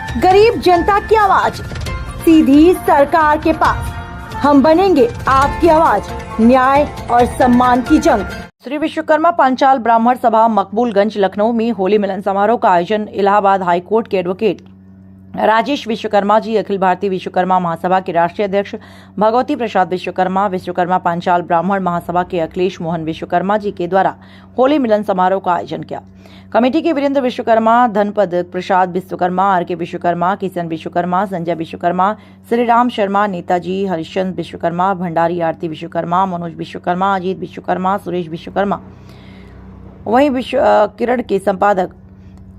गरीब जनता की आवाज सीधी सरकार के पास। हम बनेंगे आपकी आवाज, न्याय और सम्मान की जंग। श्री विश्वकर्मा पांचाल ब्राह्मण सभा मकबूलगंज लखनऊ में होली मिलन समारोह का आयोजन इलाहाबाद हाई कोर्ट के एडवोकेट राजेश विश्वकर्मा जी, अखिल भारतीय विश्वकर्मा महासभा के राष्ट्रीय अध्यक्ष भगवती प्रसाद विश्वकर्मा, विश्वकर्मा पांचाल ब्राह्मण महासभा के अखिलेश मोहन विश्वकर्मा जी के द्वारा होली मिलन समारोह का आयोजन किया। कमेटी के वीरेंद्र विश्वकर्मा, धनपद प्रसाद विश्वकर्मा, आर.के. विश्वकर्मा, किशन विश्वकर्मा, संजय विश्वकर्मा, श्रीराम शर्मा, नेताजी हरिश्चंद्र विश्वकर्मा, भंडारी आरती विश्वकर्मा, मनोज विश्वकर्मा, अजीत विश्वकर्मा, सुरेश विश्वकर्मा, वहीं किरण के संपादक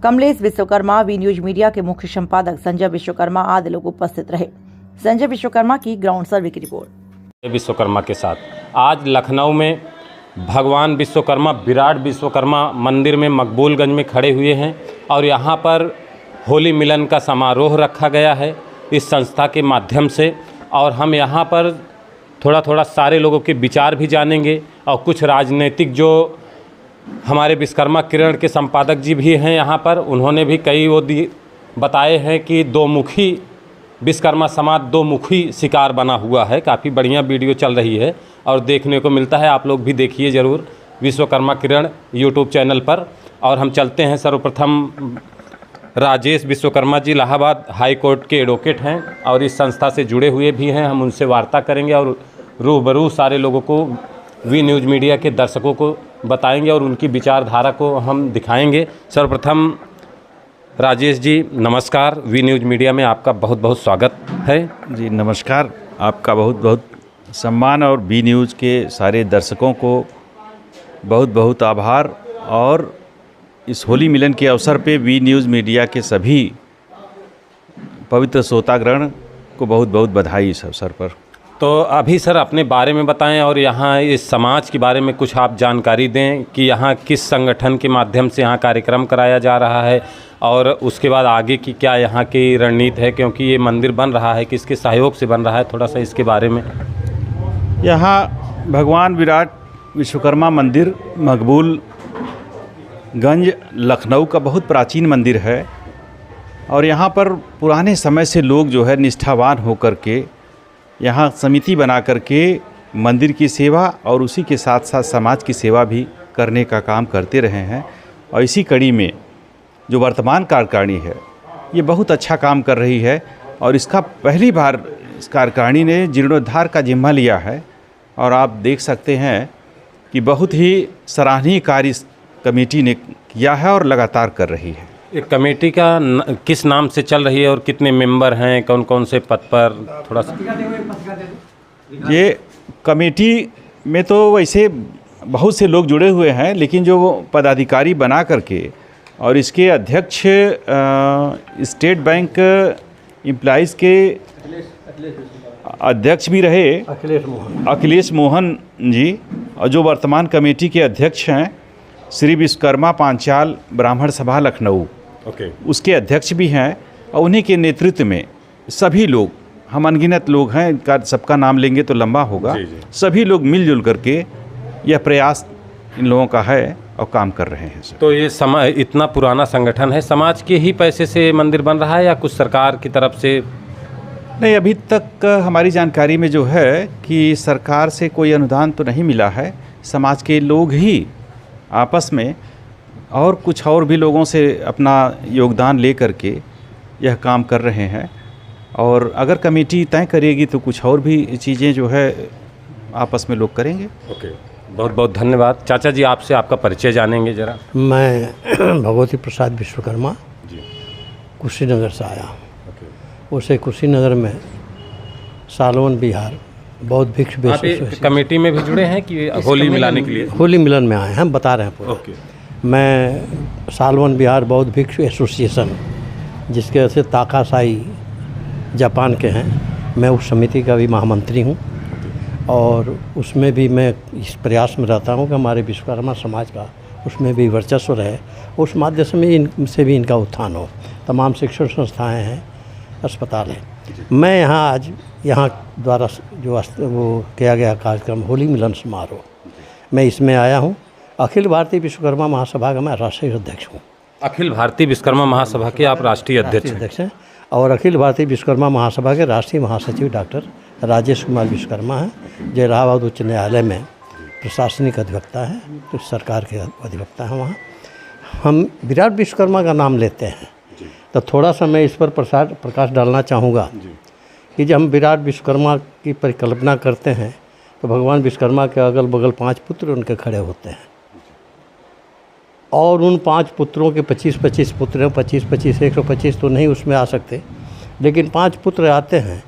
Kamlesh Vishwakarma, V news media के मुख्य संपादक संजय विश्वकर्मा आदि लोग उपस्थित रहे। संजय विश्वकर्मा की ग्राउंड सर्वे की रिपोर्ट। विश्वकर्मा के साथ आज लखनऊ में भगवान विश्वकर्मा, विराट विश्वकर्मा मंदिर में मकबूलगंज में खड़े हुए हैं और यहाँ पर होली मिलन का समारोह रखा गया है इस संस्था के माध्यम से। और हम यहाँ पर थोड़ा थोड़ा सारे लोगों के विचार भी जानेंगे और कुछ राजनीतिक जो हमारे विश्वकर्मा किरण के संपादक जी भी हैं यहाँ पर, उन्होंने भी कई वो बताए हैं कि दो मुखी विश्वकर्मा समाज दो मुखी शिकार बना हुआ है। काफ़ी बढ़िया वीडियो चल रही है और देखने को मिलता है, आप लोग भी देखिए ज़रूर विश्वकर्मा किरण यूट्यूब चैनल पर। और हम चलते हैं, सर्वप्रथम राजेश विश्वकर्मा जी इलाहाबाद हाई कोर्ट के एडवोकेट हैं और इस संस्था से जुड़े हुए भी हैं। हम उनसे वार्ता करेंगे और रूबरू सारे लोगों को, वी न्यूज़ मीडिया के दर्शकों को बताएंगे और उनकी विचारधारा को हम दिखाएंगे। सर्वप्रथम राजेश जी नमस्कार, वी न्यूज़ मीडिया में आपका बहुत बहुत स्वागत है। जी नमस्कार, आपका बहुत बहुत सम्मान और वी न्यूज़ के सारे दर्शकों को बहुत बहुत आभार। और इस होली मिलन के अवसर पे वी न्यूज़ मीडिया के सभी पवित्र श्रोतागण को बहुत बहुत बधाई इस अवसर पर। तो अभी सर अपने बारे में बताएं और यहाँ इस समाज के बारे में कुछ आप जानकारी दें कि यहाँ किस संगठन के माध्यम से यहाँ कार्यक्रम कराया जा रहा है और उसके बाद आगे की क्या यहाँ की रणनीति है, क्योंकि ये मंदिर बन रहा है, किसके सहयोग से बन रहा है, थोड़ा सा इसके बारे में। यहाँ भगवान विराट विश्वकर्मा मंदिर मकबूलगंज लखनऊ का बहुत प्राचीन मंदिर है और यहाँ पर पुराने समय से लोग जो है निष्ठावान होकर के यहाँ समिति बना करके मंदिर की सेवा और उसी के साथ साथ समाज की सेवा भी करने का काम करते रहे हैं। और इसी कड़ी में जो वर्तमान कार्यकारिणी है ये बहुत अच्छा काम कर रही है और इसका पहली बार इस कार्यकारिणी ने जीर्णोद्धार का जिम्मा लिया है और आप देख सकते हैं कि बहुत ही सराहनीय कार्य इस कमेटी ने किया है और लगातार कर रही है। एक कमेटी का किस नाम से चल रही है और कितने मेंबर हैं, कौन कौन से पद पर, थोड़ा सा। ये कमेटी में तो वैसे बहुत से लोग जुड़े हुए हैं, लेकिन जो पदाधिकारी बना करके और इसके अध्यक्ष स्टेट बैंक एम्प्लॉइज़ के अध्यक्ष भी रहे अखिलेश मोहन जी, और जो वर्तमान कमेटी के अध्यक्ष हैं श्री विश्वकर्मा पांचाल ब्राह्मण सभा लखनऊ, उसके अध्यक्ष भी हैं। और उन्हीं के नेतृत्व में सभी लोग, हम अनगिनत लोग हैं, इनका सबका नाम लेंगे तो लंबा होगा, सभी लोग मिलजुल करके यह प्रयास इन लोगों का है और काम कर रहे हैं। तो ये इतना पुराना संगठन है, समाज के ही पैसे से मंदिर बन रहा है या कुछ सरकार की तरफ से? नहीं, अभी तक हमारी जानकारी में जो है कि सरकार से कोई अनुदान तो नहीं मिला है। समाज के लोग ही आपस में और कुछ और भी लोगों से अपना योगदान ले करके यह काम कर रहे हैं। और अगर कमेटी तय करेगी तो कुछ और भी चीज़ें जो है आपस में लोग करेंगे। ओके, बहुत बहुत धन्यवाद। चाचा जी आपसे आपका परिचय जानेंगे ज़रा। मैं भगवती प्रसाद विश्वकर्मा जी, कुशीनगर से आया हूँ। उसे कुशीनगर में सालवन बिहार बौद्ध भिक्षु कमेटी में भी जुड़े हैं कि होली मिलाने के लिए? होली मिलन में आए हैं, हम बता रहे हैं पूरा। मैं सालवन बिहार बौद्ध भिक्षु एसोसिएशन, जिसके से ताकासाई जापान के हैं, मैं उस समिति का भी महामंत्री हूँ और उसमें भी मैं इस प्रयास में रहता हूँ कि हमारे विश्वकर्मा समाज का उसमें भी वर्चस्व रहे, उस माध्यम में इनसे भी इनका उत्थान हो। तमाम शिक्षण संस्थाएँ हैं, अस्पताल है। मैं यहाँ आज यहाँ द्वारा जो वो किया गया कार्यक्रम होली मिलन समारोह, मैं इसमें आया हूँ। अखिल भारतीय विश्वकर्मा महासभा का मैं राष्ट्रीय अध्यक्ष हूँ। अखिल भारतीय विश्वकर्मा महासभा के आप राष्ट्रीय अध्यक्ष हैं? और अखिल भारतीय विश्वकर्मा महासभा के राष्ट्रीय महासचिव डॉक्टर राजेश कुमार विश्वकर्मा हैं, जो इलाहाबाद उच्च न्यायालय में प्रशासनिक अधिवक्ता हैं, तो सरकार के अधिवक्ता हैं वहाँ। हम विराट विश्वकर्मा का नाम लेते हैं तो थोड़ा सा मैं इस पर प्रकाश डालना चाहूँगा कि जब हम विराट विश्वकर्मा की परिकल्पना करते हैं तो भगवान विश्वकर्मा के अगल बगल 5 पुत्र उनके खड़े होते हैं और उन 5 पुत्रों के 25-25 पुत्र हैं, 25-25 125 तो नहीं उसमें आ सकते, लेकिन 5 पुत्र आते हैं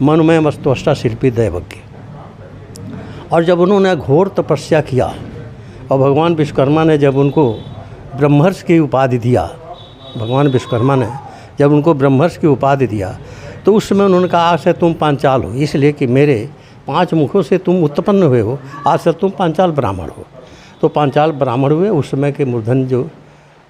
मनमय मस्तोष्टा शिल्पी दैवज्ञ। और जब उन्होंने घोर तपस्या किया और भगवान विश्वकर्मा ने जब उनको ब्रह्मर्ष की उपाधि दिया, भगवान विश्वकर्मा ने जब उनको ब्रह्मर्ष की उपाधि दिया तो उस समय उन्होंने कहा आज से तुम पांचाल हो, इसलिए कि मेरे 5 मुखों से तुम उत्पन्न हुए हो, आज से तुम पांचाल ब्राह्मण हो। तो पांचाल ब्राह्मण हुए। उस समय के मूर्धन जो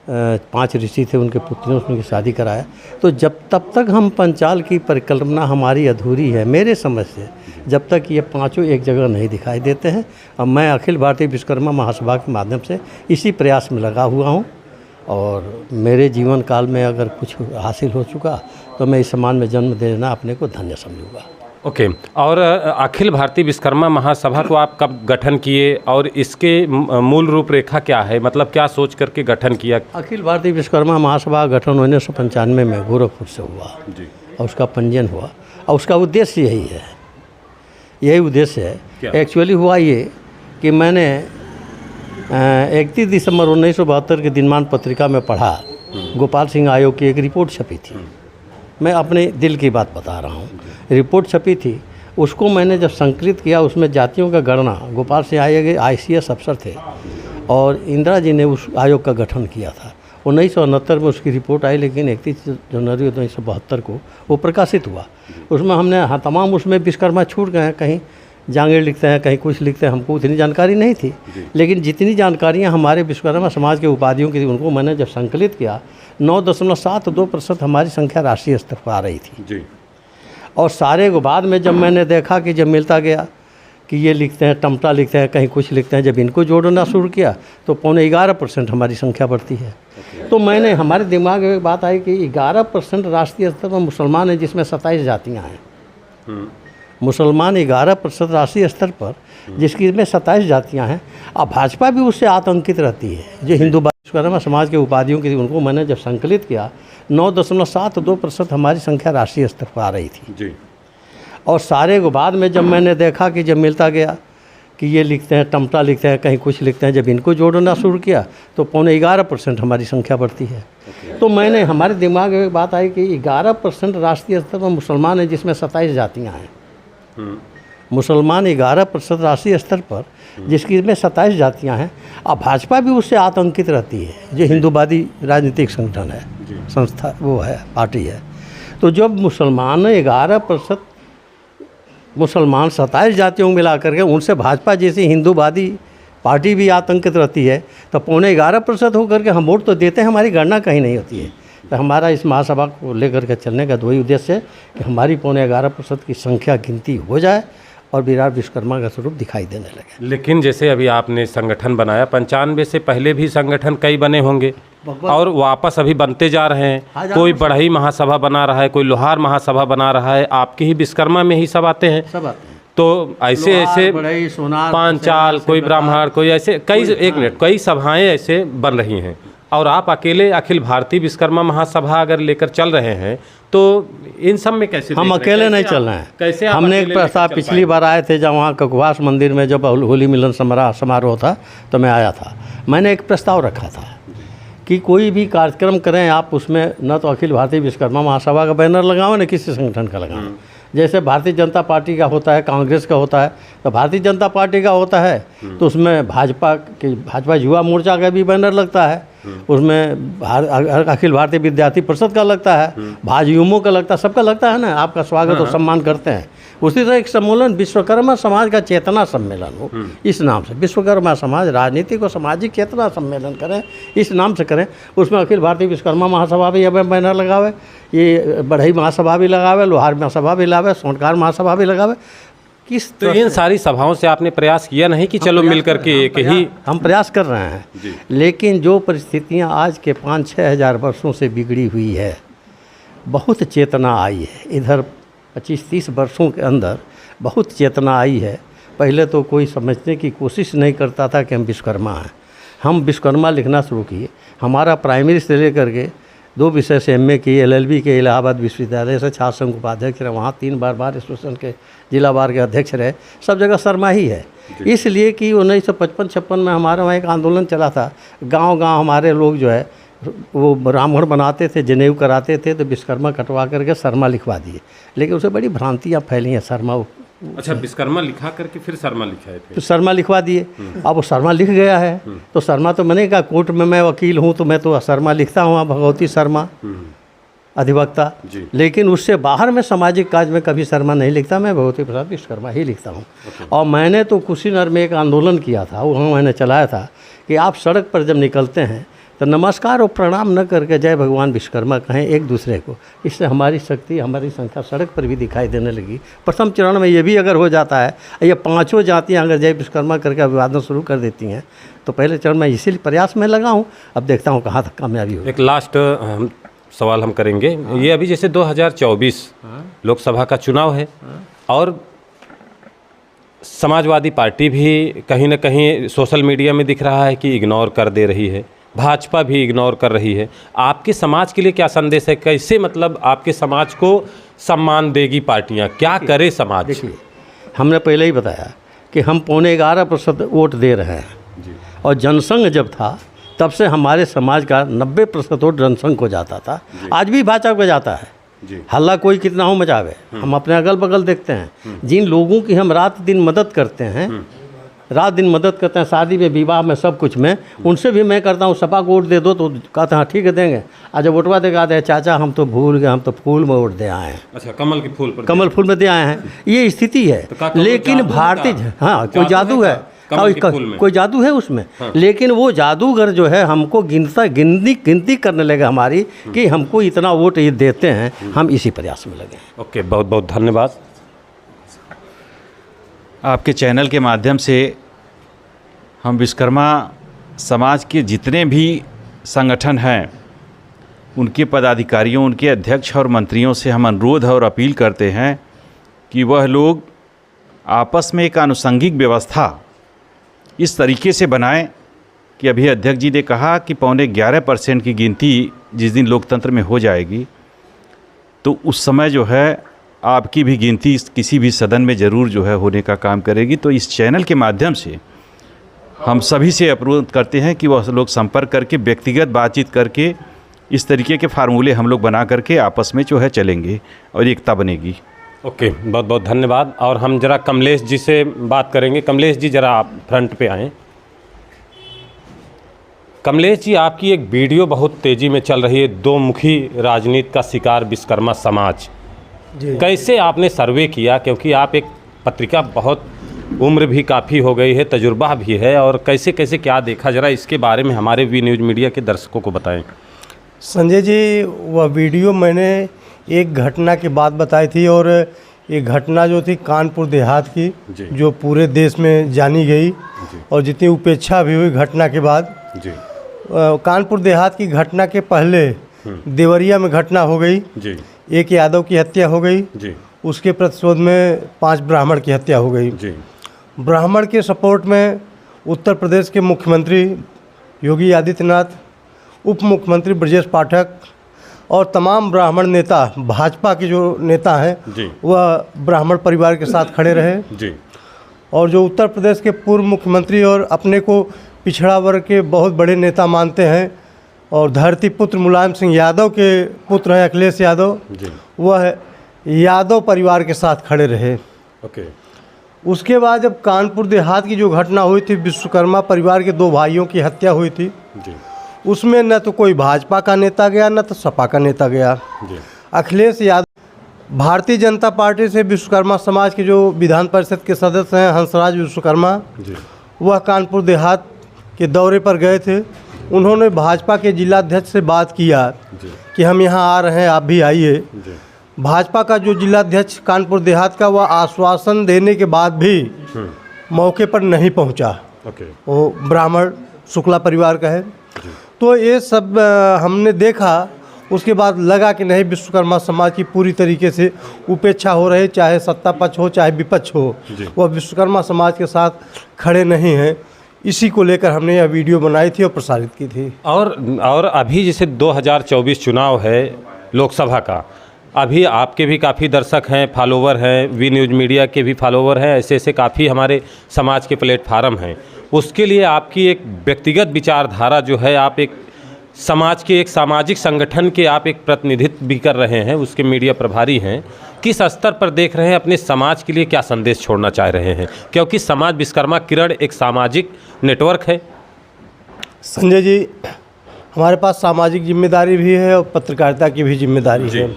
5 ऋषि थे उनके पुत्रों से उनकी शादी कराया। तो जब तब तक हम पांचाल की परिकल्पना हमारी अधूरी है मेरे समझ से, जब तक ये 5 एक जगह नहीं दिखाई देते हैं। अब मैं अखिल भारतीय विश्वकर्मा महासभा के माध्यम से इसी प्रयास में लगा हुआ हूँ और मेरे जीवन काल में अगर कुछ हासिल हो चुका तो मैं इस सम्मान में जन्म देना अपने को धन्य समझूंगा। ओके। और अखिल भारतीय विश्वकर्मा महासभा को आप कब गठन किए और इसके मूल रूपरेखा क्या है, मतलब क्या सोच करके गठन किया? अखिल भारतीय विश्वकर्मा महासभा का गठन 1995 में गोरखपुर से हुआ जी। और उसका पंजीयन हुआ और उसका उद्देश्य यही उद्देश्य है। एक्चुअली हुआ ये कि मैंने 31 दिसंबर 1972 के दिनमान पत्रिका में पढ़ा, गोपाल सिंह आयोग की एक रिपोर्ट छपी थी। मैं अपने दिल की बात बता रहा हूँ। रिपोर्ट छपी थी, उसको मैंने जब संकलित किया, उसमें जातियों का गणना, गोपाल सिंह आयोग ICS अफसर थे और इंदिरा जी ने उस आयोग का गठन किया था। 1969 में उसकी रिपोर्ट आई, लेकिन 31 जनवरी 1972 को वो प्रकाशित हुआ। उसमें हमने तमाम उसमें विश्वकर्मा छूट गए हैं, कहीं जांगीर लिखते हैं, कहीं कुछ लिखते हैं, हमको उतनी जानकारी नहीं थी। लेकिन जितनी जानकारियाँ हमारे विश्वकर्मा समाज के उपाधियों की थी, उनको मैंने जब संकलित किया 9.72% हमारी संख्या राष्ट्रीय स्तर पर आ रही थी जी। और सारे को बाद में जब मैंने देखा कि जब मिलता गया कि ये लिखते हैं, टमटा लिखते हैं, कहीं कुछ लिखते हैं, जब इनको जोड़ना शुरू किया तो 11.25% हमारी संख्या बढ़ती है। तो मैंने हमारे दिमाग में एक बात आई कि 11% राष्ट्रीय स्तर पर मुसलमान हैं, जिसमें 27 जातियाँ हैं। मुसलमान 11% राष्ट्रीय स्तर पर, जिसकी में 27 जातियाँ हैं। अब भाजपा भी उससे आतंकित रहती है। जो हिंदू विश्वकर्मा समाज के उपाधियों की, उनको मैंने जब संकलित किया 9.72% हमारी संख्या राष्ट्रीय स्तर पर आ रही थी जी। और सारे को बाद में जब मैंने देखा कि जब मिलता गया कि ये लिखते हैं, टमटा लिखते हैं, कहीं कुछ लिखते हैं, जब इनको जोड़ना शुरू किया तो 11.25% हमारी संख्या बढ़ती है। तो मैंने हमारे दिमाग में एक बात आई कि 11% राष्ट्रीय स्तर पर मुसलमान हैं, जिसमें 27 जातियाँ हैं। मुसलमान 11% राष्ट्रीय स्तर पर, जिसकी में 27 जातियाँ हैं। अब भाजपा भी उससे आतंकित रहती है। जो हिंदूवादी राजनीतिक संगठन है, संस्था वो है, पार्टी है। तो जब मुसलमान 11%, मुसलमान 27 जातियों को मिला करके उनसे भाजपा जैसी हिंदूवादी पार्टी भी आतंकित रहती है, तो 11.25% होकर के हम वोट तो देते हैं, हमारी गणना कहीं नहीं होती है। तो हमारा इस महासभा को लेकर के चलने का वही उद्देश्य है कि हमारी 11.25% की संख्या गिनती हो जाए और विराट विश्वकर्मा का स्वरूप दिखाई देने लगे। लेकिन जैसे अभी आपने संगठन बनाया, 95 से पहले भी संगठन कई बने होंगे और वापस अभी बनते जा रहे हैं। कोई बढ़ई महासभा बना रहा है, कोई लोहार महासभा बना रहा है, आपके ही विश्वकर्मा में ही सब आते हैं। सब आते हैं। तो ऐसे पांचाल, कोई ब्राह्मण, कोई ऐसे कई सभाएं ऐसे बन रही हैं और आप अकेले अखिल भारतीय विश्वकर्मा महासभा अगर लेकर चल रहे हैं तो इन सब में कैसे? हम अकेले नहीं चल रहे हैं। कैसे? हमने एक प्रस्ताव पिछली बार आए थे, जब वहाँ ककवास मंदिर में जब होली मिलन समारोह था तो मैं आया था। मैंने एक प्रस्ताव रखा था कि कोई भी कार्यक्रम करें आप, उसमें न तो अखिल भारतीय विश्वकर्मा महासभा का बैनर लगाओ, न किसी संगठन का लगाओ। जैसे भारतीय जनता पार्टी का होता है, कांग्रेस का होता है, तो भारतीय जनता पार्टी का होता है तो उसमें भाजपा युवा मोर्चा का भी बैनर लगता है, उसमें अखिल भारतीय विद्यार्थी परिषद का लगता है, भाजयुमो का लगता है, सबका लगता है ना। आपका स्वागत और सम्मान करते हैं। उसी तरह एक सम्मेलन विश्वकर्मा समाज का चेतना सम्मेलन हो, इस नाम से विश्वकर्मा समाज राजनीतिक और सामाजिक चेतना सम्मेलन करें, इस नाम से करें। उसमें अखिल भारतीय विश्वकर्मा महासभा भी अब बैनर लगावे, ये बढ़ई महासभा भी लगावे, लोहार महासभा भी लावे, सोनकार महासभा भी लगावे। किस तो इन सारी सभाओं से आपने प्रयास किया नहीं कि चलो मिल करके एक ही? हम प्रयास कर रहे हैं, लेकिन जो परिस्थितियां आज के 5-6 हज़ार वर्षों से बिगड़ी हुई है, बहुत चेतना आई है। इधर 25-30 वर्षों के अंदर बहुत चेतना आई है। पहले तो कोई समझने की कोशिश नहीं करता था कि हम विश्वकर्मा हैं। हम विश्वकर्मा लिखना शुरू किए। हमारा प्राइमरी से लेकर के 2 विषय से MA की, LLB के इलाहाबाद विश्वविद्यालय से छात्र संघ उपाध्यक्ष रहे, वहाँ 3 बार एसोसिएशन के जिला बार के अध्यक्ष रहे। सब जगह शर्मा ही है। इसलिए कि 1955-56 में हमारे वहाँ एक आंदोलन चला था। गांव-गांव हमारे लोग जो है वो ब्राह्मण बनाते थे, जनेऊ कराते थे, तो विश्वकर्मा कटवा करके शर्मा लिखवा दिए। लेकिन उसे बड़ी भ्रांतियाँ फैली हैं। शर्मा, अच्छा, विश्वकर्मा लिखा करके फिर शर्मा लिखाए थे। तो शर्मा लिखवा दिए। अब वो शर्मा लिख गया है तो शर्मा तो मैंने कहा, कोर्ट में मैं वकील हूँ तो मैं तो शर्मा लिखता हूँ, भगवती शर्मा अधिवक्ता। लेकिन उससे बाहर मैं सामाजिक काज में कभी शर्मा नहीं लिखता, मैं भगवती प्रसाद विश्वकर्मा ही लिखता हूँ। और मैंने तो कुशीनगर में एक आंदोलन किया था, वहाँ मैंने चलाया था कि आप सड़क पर जब निकलते हैं तो नमस्कार और प्रणाम न करके जय भगवान विश्वकर्मा कहें एक दूसरे को। इससे हमारी शक्ति, हमारी संख्या सड़क पर भी दिखाई देने लगी। प्रथम चरण में ये भी अगर हो जाता है, ये 5 जातियाँ अगर जय विश्वकर्मा करके अभिवादन शुरू कर देती हैं, तो पहले चरण में इसी प्रयास में लगा हूँ। अब देखता हूँ कहाँ तक कामयाबी हो। एक लास्ट सवाल हम करेंगे। ये अभी जैसे 2024 लोकसभा का चुनाव है और समाजवादी पार्टी भी कहीं ना कहीं सोशल मीडिया में दिख रहा है कि इग्नोर कर दे रही है, भाजपा भी इग्नोर कर रही है। आपके समाज के लिए क्या संदेश है? कैसे मतलब आपके समाज को सम्मान देगी पार्टियां? क्या करे समाज? देखिए, हमने पहले ही बताया कि हम 11.25% वोट दे रहे हैं और जनसंघ जब था तब से हमारे समाज का 90% वोट जनसंघ को जाता था। आज भी भाजपा को जाता है। हल्ला कोई कितना हो मचावे, हम अपने अगल बगल देखते हैं। जिन लोगों की हम रात दिन मदद करते हैं, शादी में, विवाह में, सब कुछ में, उनसे भी मैं करता हूँ। सपा को वोट दे दो तो कहते हैं ठीक है देंगे। आज जब वोटवा देगा दे, चाचा हम तो भूल गए, हम तो फूल में वोट दे आए हैं। अच्छा, कमल के फूल पर, कमल फूल में दे आए हैं। ये स्थिति है। तो लेकिन भारतीय, हाँ, कोई जादू है, कोई जादू है उसमें। लेकिन वो जादूगर जो है हमको गिनती करने लगे हमारी कि हमको इतना वोट ये देते हैं। हम इसी प्रयास में लगे। ओके, बहुत बहुत धन्यवाद। आपके चैनल के माध्यम से हम विश्वकर्मा समाज के जितने भी संगठन हैं, उनके पदाधिकारियों, उनके अध्यक्ष और मंत्रियों से हम अनुरोध और अपील करते हैं कि वह लोग आपस में एक आनुषंगिक व्यवस्था इस तरीके से बनाएं कि अभी अध्यक्ष जी ने कहा कि 11.25% की गिनती जिस दिन लोकतंत्र में हो जाएगी तो उस समय जो है आपकी भी गिनती किसी भी सदन में ज़रूर जो है होने का काम करेगी। तो इस चैनल के माध्यम से हम सभी से अनुरोध करते हैं कि वह लोग संपर्क करके, व्यक्तिगत बातचीत करके इस तरीके के फार्मूले हम लोग बना करके आपस में जो है चलेंगे और एकता बनेगी। ओके, बहुत बहुत धन्यवाद। और हम जरा कमलेश जी से बात करेंगे। कमलेश जी, जरा आप फ्रंट पे आएँ। कमलेश जी, आपकी एक वीडियो बहुत तेज़ी में चल रही है, 2 मुखी राजनीति का शिकार विश्वकर्मा समाज। कैसे आपने सर्वे किया? क्योंकि आप एक पत्रिका, बहुत उम्र भी काफ़ी हो गई है, तजुर्बा भी है, और कैसे कैसे क्या देखा, जरा इसके बारे में हमारे वी न्यूज़ मीडिया के दर्शकों को बताएं। संजय जी, वह वीडियो मैंने एक घटना की बात बताई थी, और ये घटना जो थी कानपुर देहात की, जो पूरे देश में जानी गई और जितनी उपेक्षा भी हुई घटना के बाद। कानपुर देहात की घटना के पहले देवरिया में घटना हो गई। एक यादव की हत्या हो गई। उसके प्रतिशोध में 5 ब्राह्मण की हत्या हो गई। ब्राह्मण के सपोर्ट में उत्तर प्रदेश के मुख्यमंत्री योगी आदित्यनाथ, उप मुख्यमंत्री ब्रजेश पाठक और तमाम ब्राह्मण नेता, भाजपा के जो नेता हैं, वह ब्राह्मण परिवार के साथ खड़े रहे। और जो उत्तर प्रदेश के पूर्व मुख्यमंत्री और अपने को पिछड़ा वर्ग के बहुत बड़े नेता मानते हैं और धरती पुत्र मुलायम सिंह यादव के पुत्र हैं अखिलेश यादव, वह यादव परिवार के साथ खड़े रहे। उसके बाद जब कानपुर देहात की जो घटना हुई थी, विश्वकर्मा परिवार के 2 भाइयों की हत्या हुई थी, उसमें न तो कोई भाजपा का नेता गया, न तो सपा का नेता गया। अखिलेश यादव भारतीय जनता पार्टी से विश्वकर्मा समाज के जो विधान परिषद के सदस्य हैं हंसराज विश्वकर्मा, वह कानपुर देहात के दौरे पर गए थे। उन्होंने भाजपा के जिलाध्यक्ष से बात किया कि हम यहाँ आ रहे हैं, आप भी आइए। भाजपा का जो जिलाध्यक्ष कानपुर देहात का, वह आश्वासन देने के बाद भी मौके पर नहीं पहुँचा। वो ब्राह्मण शुक्ला परिवार का है। तो ये सब हमने देखा। उसके बाद लगा कि नहीं, विश्वकर्मा समाज की पूरी तरीके से उपेक्षा हो रही, चाहे सत्ता पक्ष हो चाहे विपक्ष हो, वह विश्वकर्मा समाज के साथ खड़े नहीं हैं। इसी को लेकर हमने यह वीडियो बनाई थी और प्रसारित की थी। और अभी जैसे 2024 चुनाव है लोकसभा का, अभी आपके भी काफ़ी दर्शक हैं, फॉलोवर हैं, वी न्यूज़ मीडिया के भी फॉलोवर हैं, ऐसे ऐसे काफ़ी हमारे समाज के प्लेटफार्म हैं। उसके लिए आपकी एक व्यक्तिगत विचारधारा जो है, आप एक समाज के एक सामाजिक संगठन के आप एक प्रतिनिधित्व भी कर रहे हैं, उसके मीडिया प्रभारी हैं, किस स्तर पर देख रहे हैं, अपने समाज के लिए क्या संदेश छोड़ना चाह रहे हैं? क्योंकि समाज विश्वकर्मा किरण एक सामाजिक नेटवर्क है। संजय जी, हमारे पास सामाजिक जिम्मेदारी भी है और पत्रकारिता की भी जिम्मेदारी है,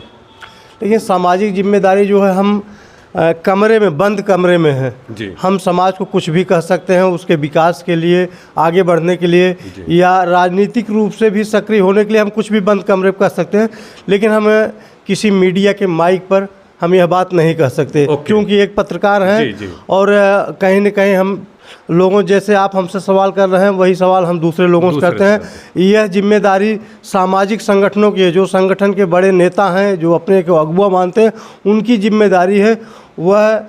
लेकिन सामाजिक जिम्मेदारी जो है, हम कमरे में, बंद कमरे में हैं। हम समाज को कुछ भी कह सकते हैं, उसके विकास के लिए, आगे बढ़ने के लिए, या राजनीतिक रूप से भी सक्रिय होने के लिए हम कुछ भी बंद कमरे में कह सकते हैं, लेकिन हम किसी मीडिया के माइक पर हम यह बात नहीं कह सकते, क्योंकि एक पत्रकार हैं और कहीं न कहीं हम लोगों, जैसे आप हमसे सवाल कर रहे हैं, वही सवाल हम दूसरे लोगों से करते हैं। यह जिम्मेदारी सामाजिक संगठनों की है, जो संगठन के बड़े नेता हैं, जो अपने को अगुवा मानते हैं, उनकी जिम्मेदारी है। वह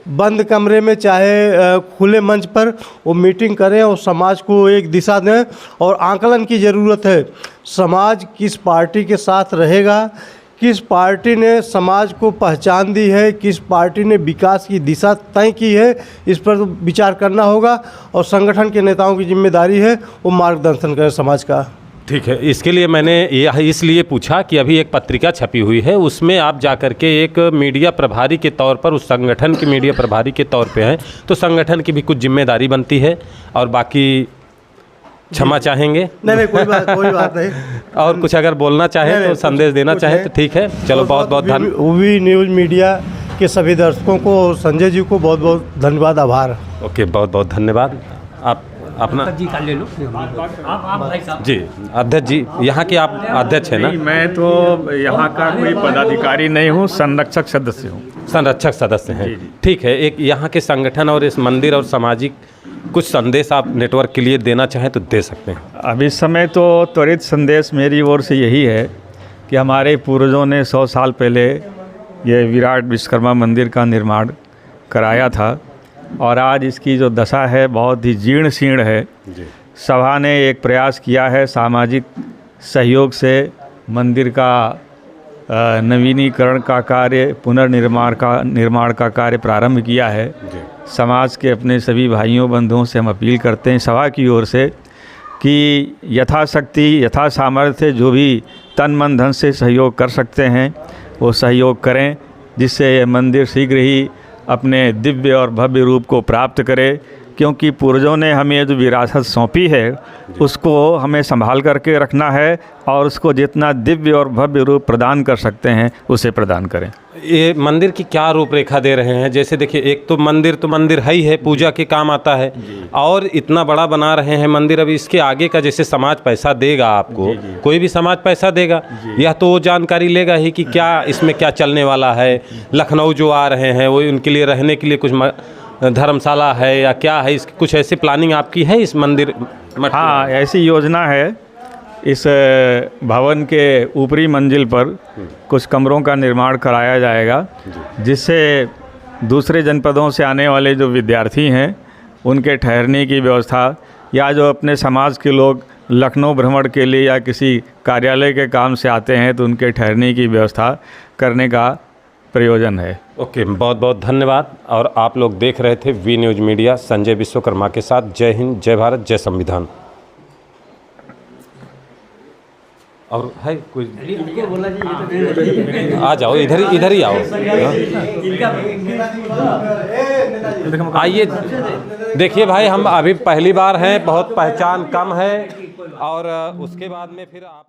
बंद कमरे में चाहे खुले मंच पर वो मीटिंग करें और समाज को एक दिशा दें। और आकलन की ज़रूरत है, समाज किस पार्टी के साथ रहेगा, किस पार्टी ने समाज को पहचान दी है, किस पार्टी ने विकास की दिशा तय की है, इस पर विचार करना होगा। और संगठन के नेताओं की जिम्मेदारी है वो मार्गदर्शन करें समाज का। ठीक है, इसके लिए मैंने यह इसलिए पूछा कि अभी एक पत्रिका छपी हुई है, उसमें आप जाकर के एक मीडिया प्रभारी के तौर पर, उस संगठन के मीडिया प्रभारी के तौर पे हैं, तो संगठन की भी कुछ जिम्मेदारी बनती है। और बाकी क्षमा चाहेंगे? नहीं, कोई बात नहीं। और कुछ अगर बोलना चाहे तो संदेश देना चाहे तो ठीक है। चलो, बहुत बहुत धन्यवाद वी न्यूज़ मीडिया के सभी दर्शकों को, संजय जी को बहुत बहुत धन्यवाद, आभार। ओके, बहुत बहुत धन्यवाद। आप अपना जी का ले लो। आप भाई साहब। जी, अध्यक्ष जी, यहाँ के आप अध्यक्ष हैं ना? मैं तो यहाँ का कोई पदाधिकारी नहीं हूँ, संरक्षक सदस्य हूँ। संरक्षक सदस्य हैं, ठीक है। एक यहाँ के संगठन और इस मंदिर और सामाजिक कुछ संदेश आप नेटवर्क के लिए देना चाहें तो दे सकते हैं। अब इस समय तो त्वरित संदेश मेरी ओर से यही है कि हमारे पूर्वजों ने 100 साल पहले ये विराट विश्वकर्मा मंदिर का निर्माण कराया था, और आज इसकी जो दशा है बहुत ही जीर्ण शीर्ण है। सभा ने एक प्रयास किया है, सामाजिक सहयोग से मंदिर का नवीनीकरण का कार्य, निर्माण का कार्य प्रारंभ किया है। समाज के अपने सभी भाइयों बंधुओं से हम अपील करते हैं सभा की ओर से कि यथाशक्ति, यथा सामर्थ्य जो भी तन मन धन से सहयोग कर सकते हैं वो सहयोग करें, जिससे ये मंदिर शीघ्र ही अपने दिव्य और भव्य रूप को प्राप्त करे। क्योंकि पूर्वजों ने हमें जो विरासत सौंपी है उसको हमें संभाल करके रखना है, और उसको जितना दिव्य और भव्य रूप प्रदान कर सकते हैं उसे प्रदान करें। ये मंदिर की क्या रूपरेखा दे रहे हैं? जैसे देखिए, एक तो मंदिर है ही है, पूजा के काम आता है, और इतना बड़ा बना रहे हैं मंदिर। अभी इसके आगे का, जैसे समाज पैसा देगा आपको, कोई भी समाज पैसा देगा, यह तो वो जानकारी लेगा ही कि क्या इसमें क्या चलने वाला है। लखनऊ जो आ रहे हैं वो उनके लिए रहने के लिए कुछ धर्मशाला है या क्या है, इसकी कुछ ऐसी प्लानिंग आपकी है इस मंदिर? हाँ, ऐसी योजना है। इस भवन के ऊपरी मंजिल पर कुछ कमरों का निर्माण कराया जाएगा, जिससे दूसरे जनपदों से आने वाले जो विद्यार्थी हैं उनके ठहरने की व्यवस्था, या जो अपने समाज के लोग लखनऊ भ्रमण के लिए या किसी कार्यालय के काम से आते हैं तो उनके ठहरने की व्यवस्था करने का प्रयोजन है। ओके, बहुत बहुत धन्यवाद। और आप लोग देख रहे थे V news media Sanjay Vishwakarma के साथ। जय हिंद, जय भारत, जय संविधान। और है कोई? आ जाओ, इधर ही आओ। आइए, देखिए भाई, हम अभी पहली बार हैं, बहुत पहचान कम है, और उसके बाद में फिर आप